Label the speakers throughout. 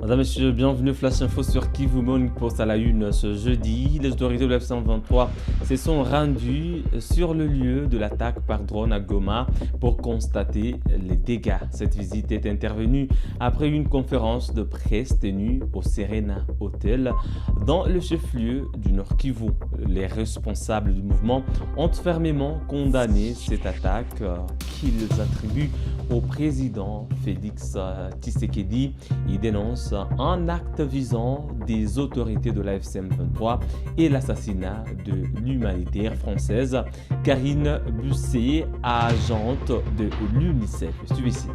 Speaker 1: Mesdames, Messieurs, bienvenue Flash Info sur Kivu Morning Post à la une ce jeudi. Les autorités de l'F-123 se sont rendues sur le lieu de l'attaque par drone à Goma pour constater les dégâts. Cette visite est intervenue après une conférence de presse tenue au Serena Hotel dans le chef-lieu du Nord Kivu. Les responsables du mouvement ont fermement condamné cette attaque qu'ils attribuent au président Félix Tshisekedi. Ils dénoncent un acte visant des autorités de la FCM23 et l'assassinat de l'humanitaire française Karine Busset, agente de l'UNICEF. Suivez ici.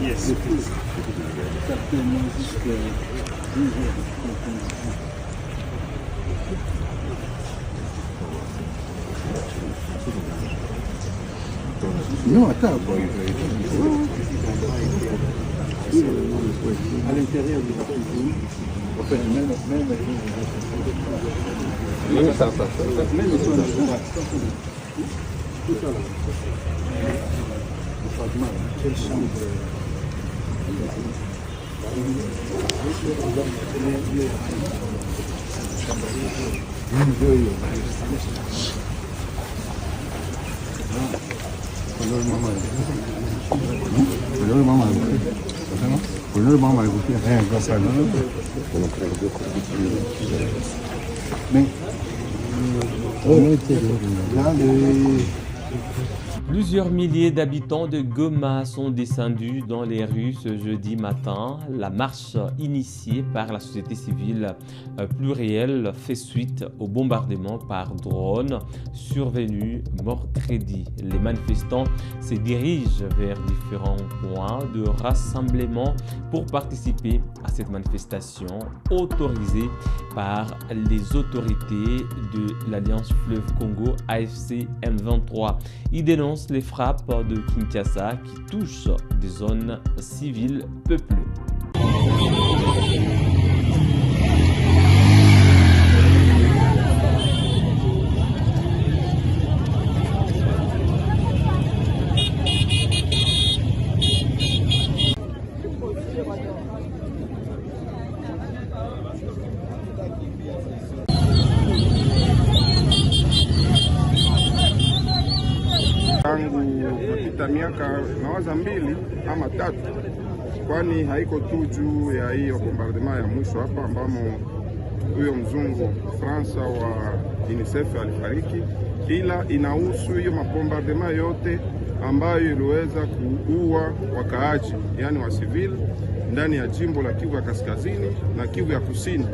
Speaker 2: Yes.
Speaker 3: Non, attends, à l'intérieur du pays, en fait, même tout ça là. Le fragment, quelle chambre.
Speaker 1: Plusieurs milliers d'habitants de Goma sont descendus dans les rues ce jeudi matin. La marche initiée par la société civile plurielle fait suite au bombardement par drone survenu mercredi. Les manifestants se dirigent vers différents points de rassemblement pour participer à cette manifestation autorisée par les autorités de l'Alliance Fleuve Congo AFC M23. Ils dénoncent les frappes de Kinshasa qui touchent des zones civiles peuplées.
Speaker 4: Tangu kupita miaka nawaza 2 ama 3, kwani haiko tu juu ya hiyo bombardement ya mwisho hapa ambamo huyo mzungu Fransa wa UNICEF alifariki, ila inahusu hiyo mabombardement yote ambayo iliweza kuua wakaaji, yani wa civil ndani ya jimbo la Kivu ya Kaskazini na Kivu ya Kusini.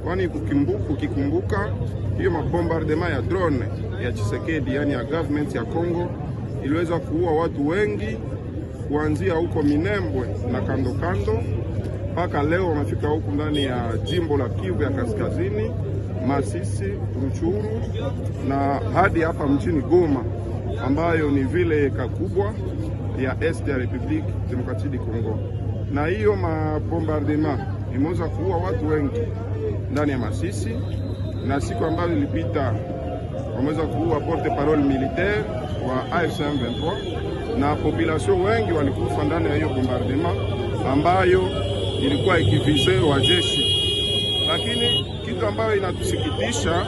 Speaker 4: Kwani ukikumbuka hiyo mabombardement ya drone ya Tshisekedi, yani ya government ya Congo, iliweza kuua watu wengi kuanzia huko Minembwe na kando kando mpaka leo wamefika huku ndani ya jimbo la Kivu ya Kaskazini, Masisi, Ruchuru na hadi hapa mjini Goma ambayo ni vile kubwa ya Est ya Republique Democratique du Congo. Na hiyo mabombardement imeweza kuua watu wengi ndani ya Masisi, na siku ambayo ilipita wameweza kuua porte parole militaire wa AFC M23 na population wengi walikufa ndani ya hiyo bombardement ambayo ilikuwa ikivize wa jeshi. Lakini kitu ambayo inatusikitisha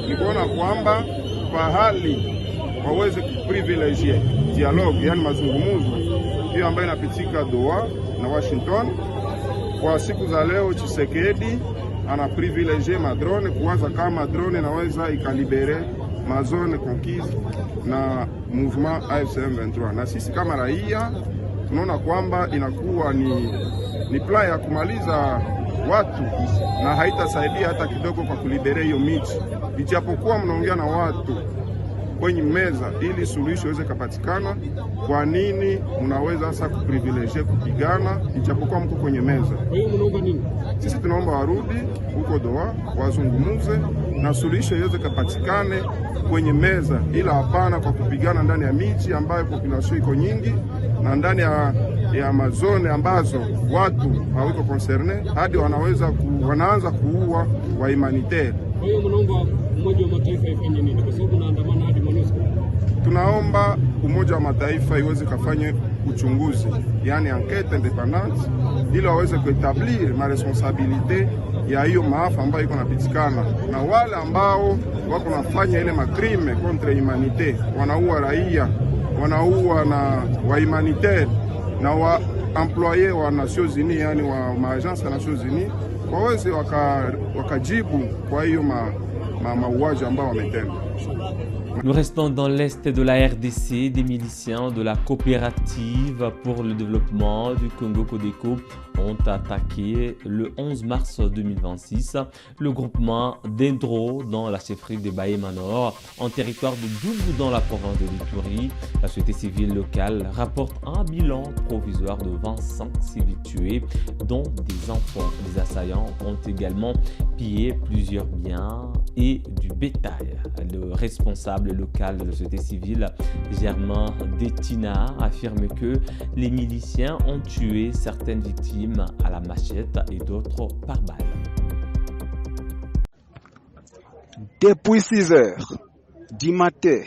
Speaker 4: ni kuona kwamba pahali waweze kuprivilege dialogue, yani mazungumzo hiyo ambayo inapitika Doha na Washington, kwa siku za leo Tshisekedi ana privilege madrone, kuwaza kama drone inaweza ikalibere mazone conquise na mouvement AFC M23. Na sisi kama raia tunaona kwamba inakuwa ni plan ya kumaliza watu na haitasaidia hata kidogo kwa kulibere hiyo miji. Ijapokuwa mnaongea na watu kwenye meza ili suluhisho iweze kupatikana. Kwa nini mnaweza sasa kuprivilegie kupigana ijapokuwa mko kwenye meza?
Speaker 2: Kwa hiyo mnaomba nini?
Speaker 4: Sisi tunaomba warudi huko Doha wazungumuze na suluhisho iweze kupatikane kwenye meza, ila hapana kwa kupigana ndani ya miji ambayo population iko nyingi na ndani ya mazone ambazo watu hawiko concerne hadi wanaanza kuua wa humanitaire.
Speaker 2: Kwa hiyo mnaomba Umoja wa Mataifa ifanye nini? Kwa sababu naandamana hadi MONUSCO.
Speaker 4: Tunaomba Umoja wa Mataifa iweze kufanya uchunguzi, yani enquête indépendante, ili waweze kuetablir ma responsabilité ya hiyo maafa ambayo iko napitikana, na wale ambao wako nafanya ile makrime contre humanité, wanaua raia, wanaua na wa humanitaire na wa employé wa Nations Unies, yani wa maagence ya Nations Unies, waweze wakajibu kwa hiyo mauaji ambao wametenda.
Speaker 1: Nous restons dans l'est de la RDC. Des miliciens de la coopérative pour le développement du Congo Codeco ont attaqué le 11 mars 2026 le groupement d'Endro dans la chefferie de Bahema Nord en territoire de Doubou dans la province de l'Ituri. La société civile locale rapporte un bilan provisoire de 25 civils tués dont des enfants. Les assaillants ont également pillé plusieurs biens et du bétail. Le responsable local de la société civile, Germain Detina, affirme que les miliciens ont tué certaines victimes à la machette et d'autres par balle.
Speaker 5: Depuis 6 heures du matin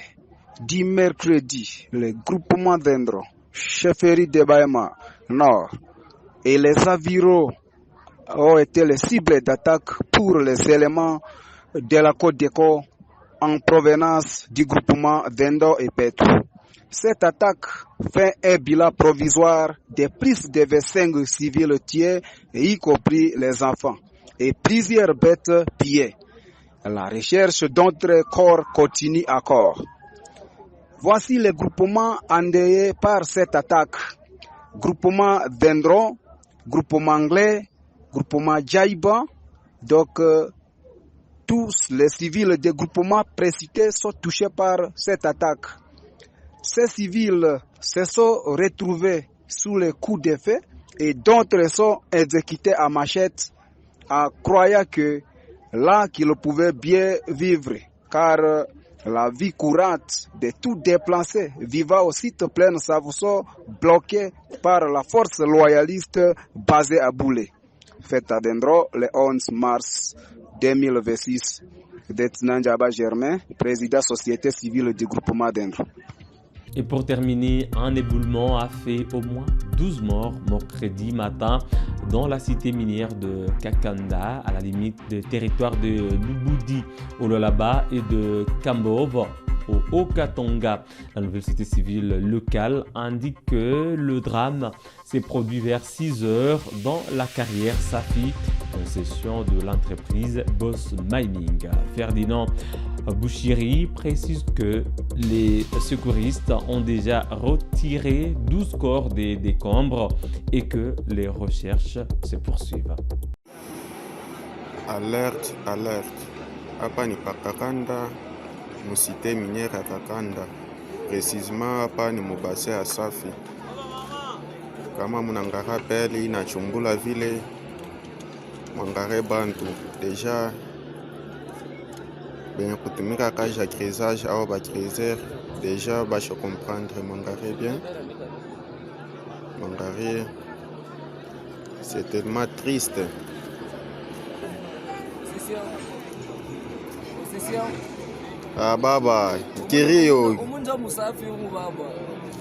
Speaker 5: du mercredi, le groupement d'Endro, chefferie de Bahema Nord et les aviraux ont été les cibles d'attaque pour les éléments de la Codeco en provenance du groupement d'Endo et Petou. Cette attaque fait un bilan provisoire de plus de 25 civils tués, y compris les enfants, et plusieurs bêtes pillées. La recherche d'autres corps continue encore. Voici les groupements endeuillés par cette attaque. Groupement d'Endro, groupement anglais, groupement Jaïba, donc tous les civils des groupements précités sont touchés par cette attaque. Ces civils se sont retrouvés sous les coups de feu et d'autres sont exécutés à machette en croyant que là qu'ils pouvaient bien vivre, car la vie courante de tout déplacé vivant au site plein sont bloqués par la force loyaliste basée à Boulé. Fête à Dendro le 11 mars 2026. Detnanjaba Germain, président Société civile du groupement d'Endro.
Speaker 1: Et pour terminer, un éboulement a fait au moins 12 morts mercredi matin dans la cité minière de Kakanda, à la limite des territoires de Lubudi au Lolaba et de Kambov au Haut-Katonga. La nouvelle cité civile locale indique que le drame s'est produit vers 6 heures dans la carrière Safi, concession de l'entreprise Boss Mining. Ferdinand Bouchiri précise que les secouristes ont déjà retiré 12 corps des décombres et que les recherches se poursuivent.
Speaker 4: Alerte, alerte. Hapa ni Pakakanda, musité minière ya Kakanda. Précisément hapa ni mubase ya Safi. Kama munangara peli na chumbula vile mwangare bantu deja ben kutumika kaja grisage au ba griser déjà je comprendre mwangare bien. Mwangare c'est tellement triste. Ah baba, Kirio.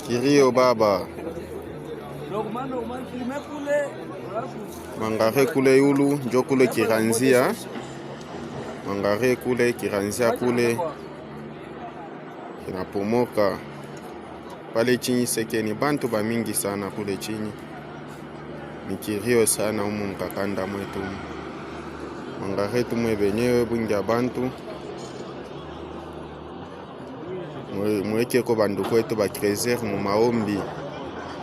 Speaker 4: Kirio baba. Mangare kule yulu, njo kule kiranzia. Mangare kule kiranzia kule. Kinapomoka. Pale chini seke ni bantu ba mingi sana kule chini. Ni kirio sana umu mkakanda mwetu. Mangare tumwe benyewe bunja bantu. Mweke ko bandu kwetu ba krezer mu maombi.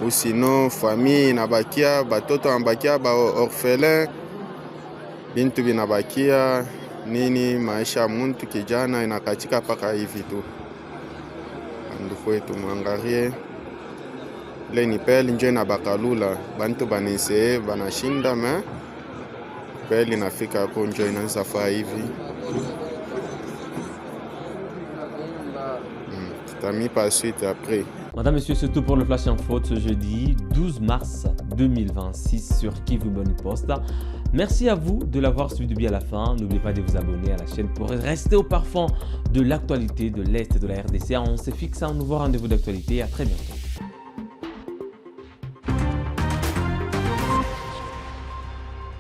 Speaker 4: Ou sinon famille nabakia batoto ambakia ba orphelin bintu binabakia nini maisha muntu kijana inakatika paka hivi tu. kwetu mwangalie ile ni peli nje na bakalula bantu banise banashinda me peli nafika hapo nje inaanza faa hivi tutamipa suite après.
Speaker 1: Madame, Monsieur, c'est tout pour le Flash Info de ce jeudi 12 mars 2026 sur Kivu Morning Post. Merci à vous de l'avoir suivi bien à la fin. N'oubliez pas de vous abonner à la chaîne pour rester au parfum de l'actualité de l'Est de la RDC. On se fixe un nouveau rendez-vous d'actualité. À très bientôt.